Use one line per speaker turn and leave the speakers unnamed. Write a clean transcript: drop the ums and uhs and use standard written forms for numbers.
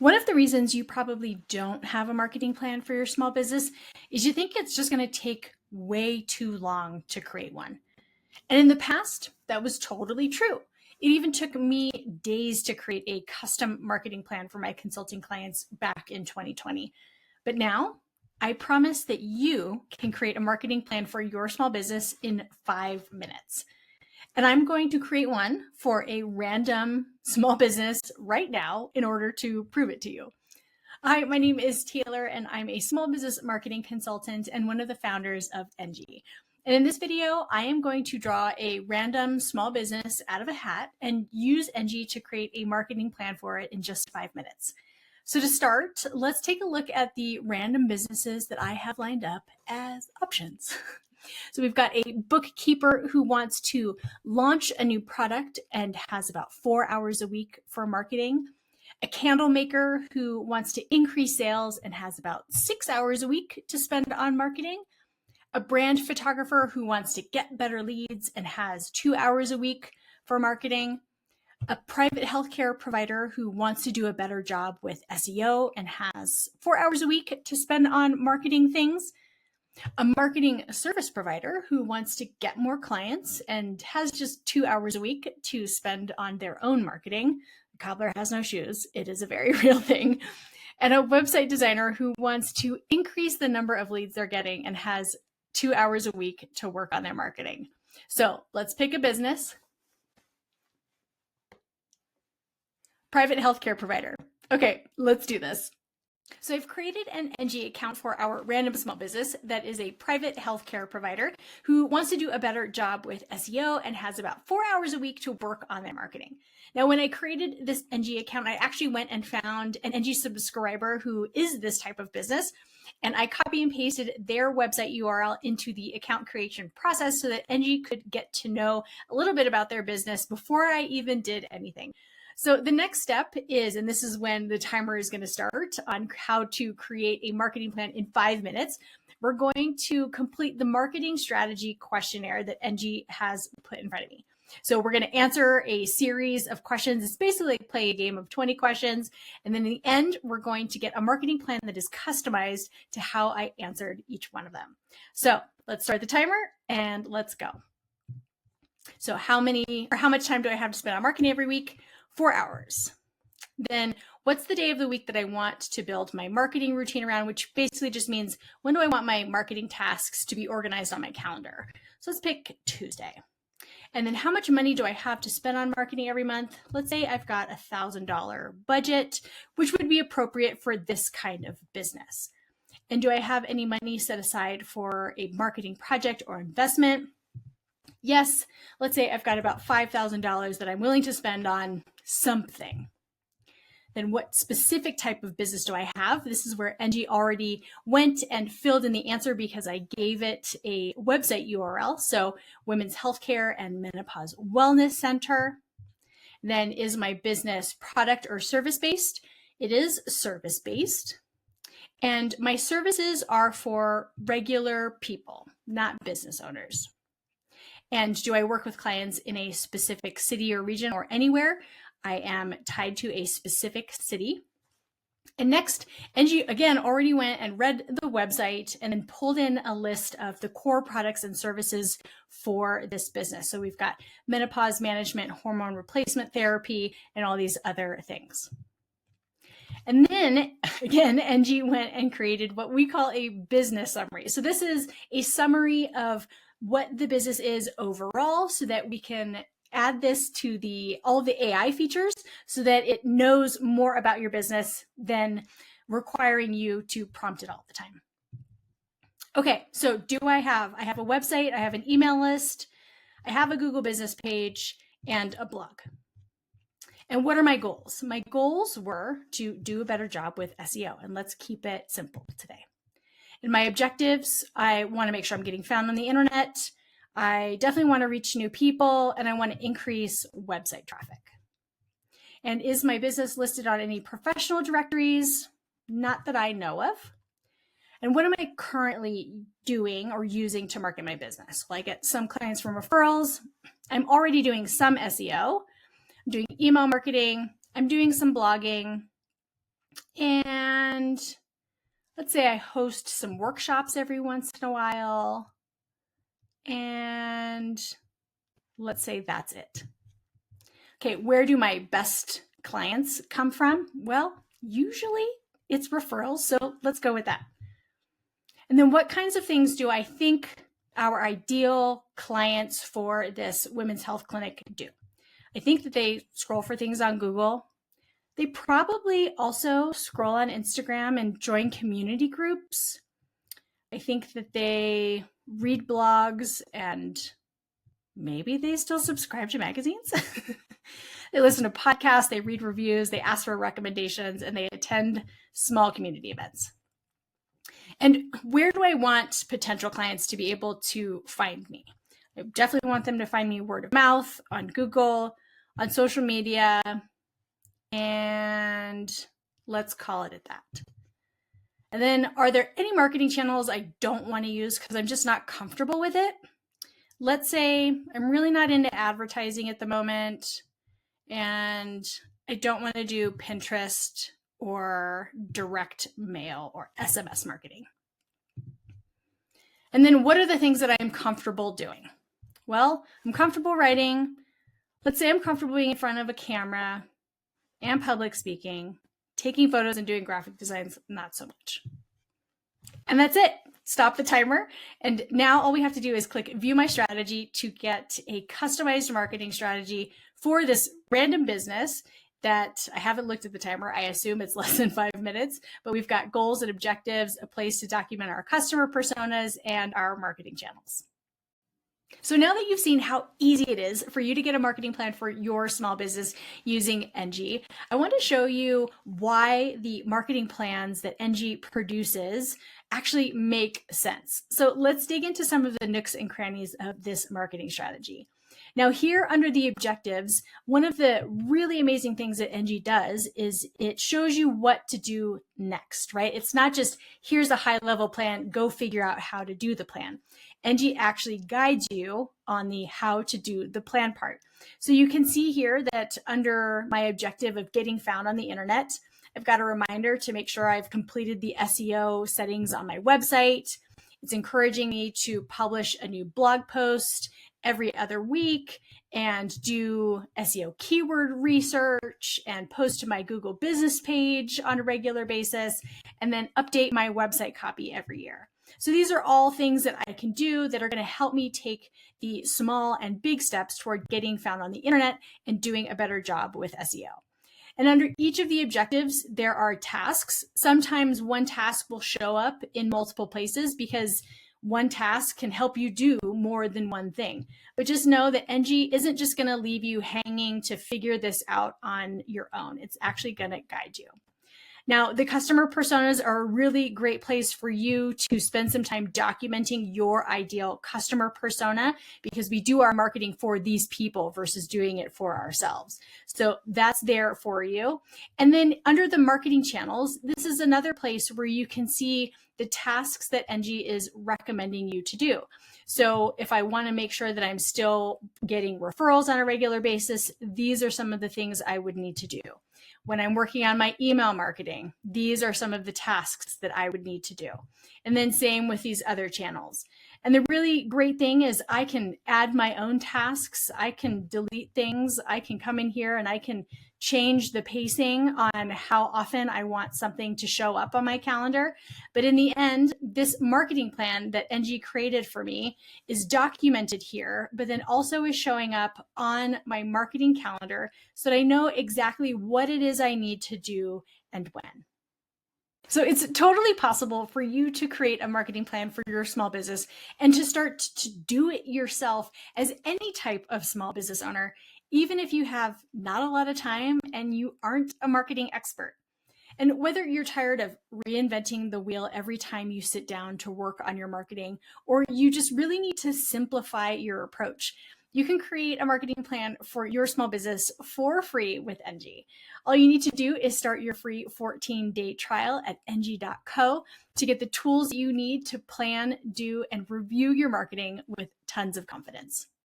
One of the reasons you probably don't have a marketing plan for your small business is you think it's just going to take way too long to create one. And in the past, that was totally true. It even took me days to create a custom marketing plan for my consulting clients back in 2020. But now, I promise that you can create a marketing plan for your small business in 5 minutes. And I'm going to create one for a random small business right now in order to prove it to you. Hi, my name is Taylor, and I'm a small business marketing consultant and one of the founders of Enji. And in this video, I am going to draw a random small business out of a hat and use Enji to create a marketing plan for it in just 5 minutes. So to start, let's take a look at the random businesses that I have lined up as options. So we've got a bookkeeper who wants to launch a new product and has about 4 hours a week for marketing. A candle maker who wants to increase sales and has about 6 hours a week to spend on marketing. A brand photographer who wants to get better leads and has 2 hours a week for marketing. A private healthcare provider who wants to do a better job with SEO and has 4 hours a week to spend on marketing things. A marketing service provider who wants to get more clients and has just 2 hours a week to spend on their own marketing. The cobbler has no shoes. It is a very real thing. And a website designer who wants to increase the number of leads they're getting and has 2 hours a week to work on their marketing. So let's pick a business. Private healthcare provider. Okay, let's do this. So I've created an Enji account for our random small business that is a private healthcare provider who wants to do a better job with SEO and has about 4 hours a week to work on their marketing. Now, when I created this Enji account, I actually went and found an Enji subscriber who is this type of business, and I copy and pasted their website URL into the account creation process so that Enji could get to know a little bit about their business before I even did anything. So the next step is, and this is when the timer is going to start on how to create a marketing plan in 5 minutes, we're going to complete the marketing strategy questionnaire that Enji has put in front of me. So we're going to answer a series of questions. It's basically like play a game of 20 questions. And then in the end, we're going to get a marketing plan that is customized to how I answered each one of them. So let's start the timer and let's go. So how much time do I have to spend on marketing every week? 4 hours. Then what's the day of the week that I want to build my marketing routine around, which basically just means when do I want my marketing tasks to be organized on my calendar? So let's pick Tuesday. And then how much money do I have to spend on marketing every month? Let's say I've got a $1,000 budget, which would be appropriate for this kind of business. And do I have any money set aside for a marketing project or investment? Yes, let's say I've got about $5,000 that I'm willing to spend on something. Then what specific type of business do I have? This is where Enji already went and filled in the answer because I gave it a website URL. So Women's Healthcare and Menopause Wellness Center. Then is my business product or service-based? It is service-based. And my services are for regular people, not business owners. And do I work with clients in a specific city or region or anywhere? I am tied to a specific city. And next, Enji again already went and read the website and then pulled in a list of the core products and services for this business. So we've got menopause management, hormone replacement therapy, and all these other things. And then again, Enji went and created what we call a business summary. So this is a summary of what the business is overall so that we can add this to all of the AI features so that it knows more about your business than requiring you to prompt it all the time. Okay, so I have a website, I have an email list, I have a Google business page, and a blog. And what are my goals? My goals were to do a better job with SEO, and let's keep it simple today. In my objectives, I want to make sure I'm getting found on the internet. I definitely want to reach new people, and I want to increase website traffic. And is my business listed on any professional directories? Not that I know of. And what am I currently doing or using to market my business? Well, I get some clients from referrals. I'm already doing some SEO. I'm doing email marketing. I'm doing some blogging. And let's say I host some workshops every once in a while. And let's say that's it. Okay, where do my best clients come from? Well, usually it's referrals, so let's go with that. And then what kinds of things do I think our ideal clients for this women's health clinic do? I think that they scroll for things on Google. They probably also scroll on Instagram and join community groups. I think that they read blogs and maybe they still subscribe to magazines. They listen to podcasts, they read reviews, they ask for recommendations, and they attend small community events. And where do I want potential clients to be able to find me? I definitely want them to find me word of mouth, on Google, on social media, and let's call it at that. And then, are there any marketing channels I don't want to use because I'm just not comfortable with it? Let's say I'm really not into advertising at the moment, and I don't want to do Pinterest or direct mail or SMS marketing. And then what are the things that I'm comfortable doing? Well, I'm comfortable writing. Let's say I'm comfortable being in front of a camera and public speaking, taking photos and doing graphic designs, not so much. And that's it. Stop the timer. And now all we have to do is click view my strategy to get a customized marketing strategy for this random business that I haven't looked at the timer. I assume it's less than 5 minutes, but we've got goals and objectives, a place to document our customer personas and our marketing channels. So now that you've seen how easy it is for you to get a marketing plan for your small business using Enji, I want to show you why the marketing plans that Enji produces actually make sense. So let's dig into some of the nooks and crannies of this marketing strategy. Now here under the objectives, one of the really amazing things that Enji does is it shows you what to do next, right? It's not just here's a high level plan, go figure out how to do the plan. Enji actually guides you on the how to do the plan part. So you can see here that under my objective of getting found on the internet, I've got a reminder to make sure I've completed the SEO settings on my website. It's encouraging me to publish a new blog post every other week and do SEO keyword research and post to my Google business page on a regular basis, and then update my website copy every year. So these are all things that I can do that are going to help me take the small and big steps toward getting found on the internet and doing a better job with SEO. And under each of the objectives, there are tasks. Sometimes one task will show up in multiple places because one task can help you do more than one thing. But just know that Enji isn't just going to leave you hanging to figure this out on your own. It's actually going to guide you. Now, the customer personas are a really great place for you to spend some time documenting your ideal customer persona because we do our marketing for these people versus doing it for ourselves. So that's there for you. And then under the marketing channels, this is another place where you can see the tasks that Enji is recommending you to do. So if I want to make sure that I'm still getting referrals on a regular basis, these are some of the things I would need to do. When I'm working on my email marketing, these are some of the tasks that I would need to do. And then same with these other channels. And the really great thing is I can add my own tasks. I can delete things. I can come in here and I can change the pacing on how often I want something to show up on my calendar. But in the end, this marketing plan that Enji created for me is documented here, but then also is showing up on my marketing calendar so that I know exactly what it is I need to do and when. So it's totally possible for you to create a marketing plan for your small business and to start to do it yourself as any type of small business owner, even if you have not a lot of time and you aren't a marketing expert. And whether you're tired of reinventing the wheel every time you sit down to work on your marketing, or you just really need to simplify your approach, you can create a marketing plan for your small business for free with Enji. All you need to do is start your free 14-day trial at enji.co to get the tools you need to plan, do, and review your marketing with tons of confidence.